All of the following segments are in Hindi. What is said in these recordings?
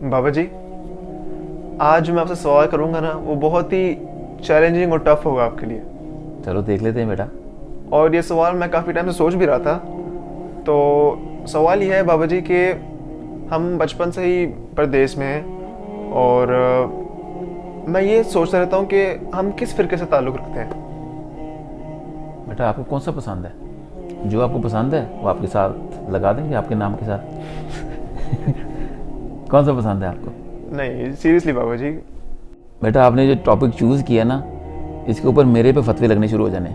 बाबा जी, आज मैं आपसे सवाल करूंगा ना, वो बहुत ही चैलेंजिंग और टफ होगा आपके लिए। चलो देख लेते हैं बेटा। और ये सवाल मैं काफ़ी टाइम से सोच भी रहा था। तो सवाल ये है बाबा जी कि हम बचपन से ही परदेश में हैं, और मैं ये सोचता रहता हूँ कि हम किस फ़िरके से ताल्लुक़ रखते हैं। बेटा आपको कौन सा पसंद है? जो आपको पसंद है वो आपके साथ लगा देंगे, आपके नाम के साथ। कौन सा पसंद है आपको? नहीं, सीरियसली बाबा जी। बेटा आपने जो टॉपिक चूज़ किया ना, इसके ऊपर मेरे पे फतवे लगने शुरू हो जाने।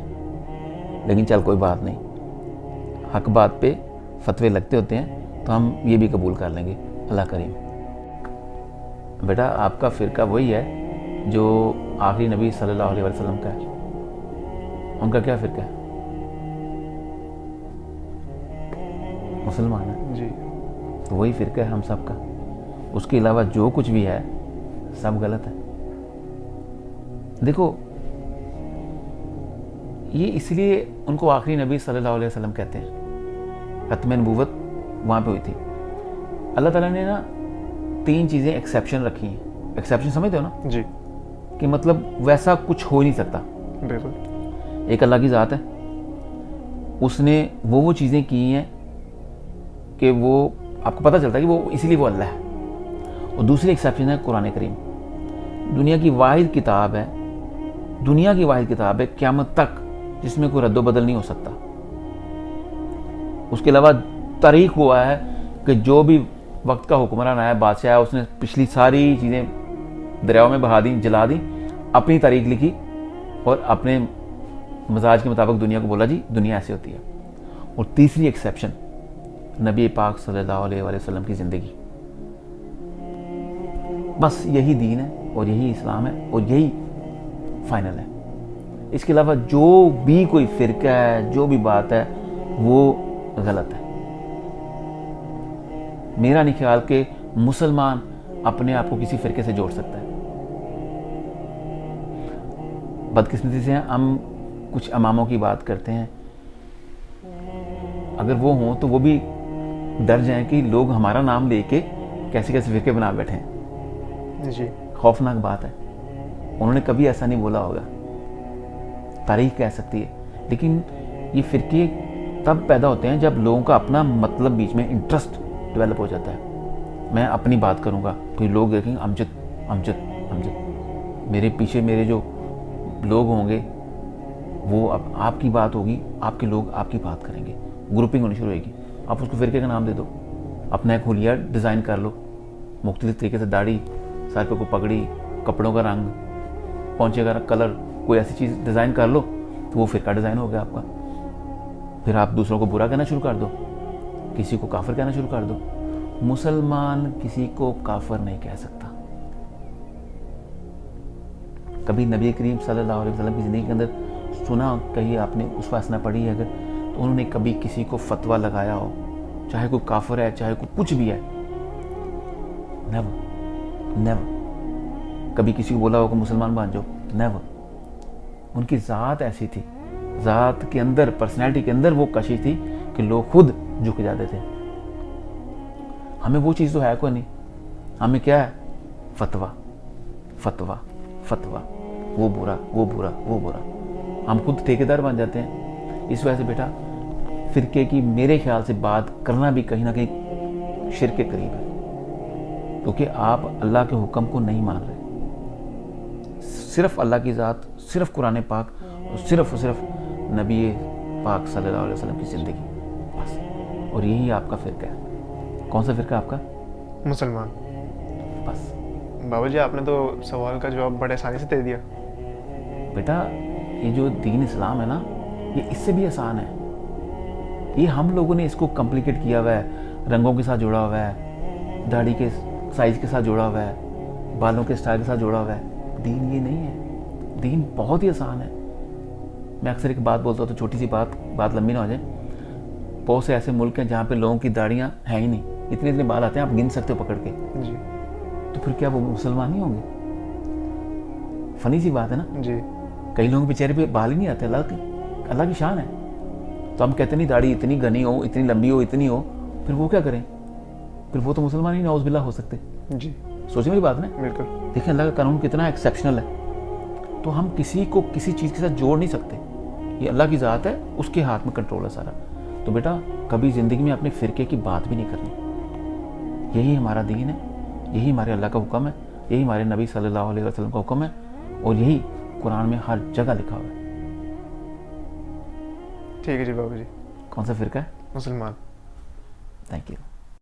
लेकिन चल कोई बात नहीं, हक बात पे फतवे लगते होते हैं तो हम ये भी कबूल कर लेंगे, अल्लाह करीम। बेटा आपका फ़िरका वही है जो आखिरी नबी सल्लल्लाहु अलैहि वसल्लम का है। उनका क्या फ़िरका है? मुसलमान है जी। तो वही फ़िरका है हम सब का। उसके अलावा जो कुछ भी है सब गलत है। देखो, ये इसलिए उनको आखिरी नबी सल्लल्लाहु अलैहि वसल्लम कहते हैं। खत्म नबूवत वहाँ पे हुई थी। अल्लाह ताला ने ना 3 चीज़ें एक्सेप्शन रखी हैं। एक्सेप्शन समझते हो ना? जी। कि मतलब वैसा कुछ हो ही नहीं सकता। बिल्कुल। एक अल्लाह की ज़ात है, उसने वो चीज़ें की हैं कि वो आपको पता चलता है कि वो इसीलिए वो अल्लाह है। और दूसरी एक्सेप्शन है कुरान करीम। दुनिया की वाहिद किताब है, दुनिया की वाहिद किताब है क़यामत तक जिसमें कोई रद्दो बदल नहीं हो सकता। उसके अलावा तारीख हुआ है कि जो भी वक्त का हुक्मरान आया, बादशाह आया, उसने पिछली सारी चीज़ें दरियाओं में बहा दी, जला दी, अपनी तारीख लिखी और अपने मजाज के मुताबिक दुनिया को बोला जी दुनिया ऐसे होती है। और तीसरी एक्सेप्शन नबी पाक सल्लल्लाहु अलैहि वसल्लम की ज़िंदगी। बस यही दीन है और यही इस्लाम है और यही फाइनल है। इसके अलावा जो भी कोई फ़िरका है, जो भी बात है, वो गलत है। मेरा नहीं ख्याल कि मुसलमान अपने आप को किसी फ़िरके से जोड़ सकता है। बदकिस्मती से हम कुछ इमामों की बात करते हैं, अगर वो हों तो वो भी डर जाएं कि लोग हमारा नाम लेके कैसे कैसे फ़िरके बना बैठे हैं। जी। खौफनाक बात है। उन्होंने कभी ऐसा नहीं बोला होगा, तारीख कह सकती है। लेकिन ये फ़िरके तब पैदा होते हैं जब लोगों का अपना मतलब बीच में इंटरेस्ट डेवलप हो जाता है। मैं अपनी बात करूँगा तो लोग देखेंगे अमजद अमजद अमजद, मेरे पीछे मेरे जो लोग होंगे वो अब आपकी बात होगी, आपके लोग आपकी बात करेंगे, ग्रुपिंग होनी शुरू होगी। आप उसको फ़िरके का नाम दे दो, अपना एक हुलिया डिज़ाइन कर लो, मुख्तलिफ तरीके से दाढ़ी, सर पे को पगड़ी, कपड़ों का रंग, पौंचे का कलर, कोई ऐसी चीज़ डिज़ाइन कर लो तो वो फ़िरका डिज़ाइन हो गया आपका। फिर आप दूसरों को बुरा कहना शुरू कर दो, किसी को काफिर कहना शुरू कर दो। मुसलमान किसी को काफिर नहीं कह सकता। कभी नबी करीम सल्लल्लाहु अलैहि वसल्लम की ज़िंदगी के अंदर सुना, कहीं आपने उस वासना पढ़ी है अगर, तो उन्होंने कभी किसी को फतवा लगाया हो, चाहे कोई काफिर है चाहे कोई कुछ भी है? Never never. कभी किसी को बोला हो कि मुसलमान बन जाओ? नेवर। उनकी ज़ात ऐसी थी, ज़ात के अंदर, पर्सनैलिटी के अंदर वो कशी थी कि लोग खुद झुक जाते थे। हमें वो चीज़ तो है कोई नहीं, हमें क्या है? फतवा फतवा फतवा, वो बुरा वो बुरा वो बुरा। हम खुद ठेकेदार बन जाते हैं। इस वजह से बेटा फ़िरके की मेरे ख्याल से बात करना भी कहीं ना कहीं शिर्क के करीब है, क्योंकि आप अल्लाह के हुक्म को नहीं मान रहे। सिर्फ अल्लाह की ज़ात, सिर्फ कुरान पाक और सिर्फ नबी पाक सल्लल्लाहु अलैहि वसल्लम की ज़िंदगी, बस। और यही आपका फ़िरका है। कौन सा फ़िरका आपका? मुसलमान। बस। बाबा जी, आपने तो सवाल का जवाब बड़े आसानी से दे दिया। बेटा ये जो दीन इस्लाम है ना, ये इससे भी आसान है। ये हम लोगों ने इसको कॉम्प्लिकेट किया हुआ है, रंगों के साथ जुड़ा हुआ है, दाढ़ी के साइज़ के साथ जुड़ा हुआ है, बालों के स्टाइल के साथ जुड़ा हुआ है। दीन ये नहीं है। दीन बहुत ही आसान है। मैं अक्सर एक बात बोलता हूँ, तो छोटी सी बात लंबी ना हो जाए। बहुत से ऐसे मुल्क हैं जहाँ पे लोगों की दाढ़ियाँ हैं ही नहीं, इतने इतने बाल आते हैं, आप गिन सकते हो पकड़ के। जी। तो फिर क्या वो मुसलमान नहीं होंगे? फनी सी बात है ना। जी। कई लोगों के चेहरे पे बाल ही नहीं आते। अल्लाह की शान है। तो हम कहते नहीं दाढ़ी इतनी घनी हो, इतनी लंबी हो, इतनी हो, फिर वो क्या करें? फिर वो तो मुसलमान ही नाउज़ बिल्लाह हो सकते। जी सोचिए मेरी बात ना, बिल्कुल। देखिए अल्लाह का कानून कितना एक्सेप्शनल है, तो हम किसी को किसी चीज़ के साथ जोड़ नहीं सकते। ये अल्लाह की ज़ात है, उसके हाथ में कंट्रोल है सारा। तो बेटा कभी ज़िंदगी में अपने फ़िरके की बात भी नहीं करनी। यही हमारा दीन है, यही हमारे अल्लाह का हुक्म है, यही हमारे नबी सल्लल्लाहु अलैहि वसल्लम का हुक्म है, और यही कुरान में हर जगह लिखा हुआ है। ठीक है जी बाबा जी। कौन सा फ़िरका है? मुसलमान। Thank you.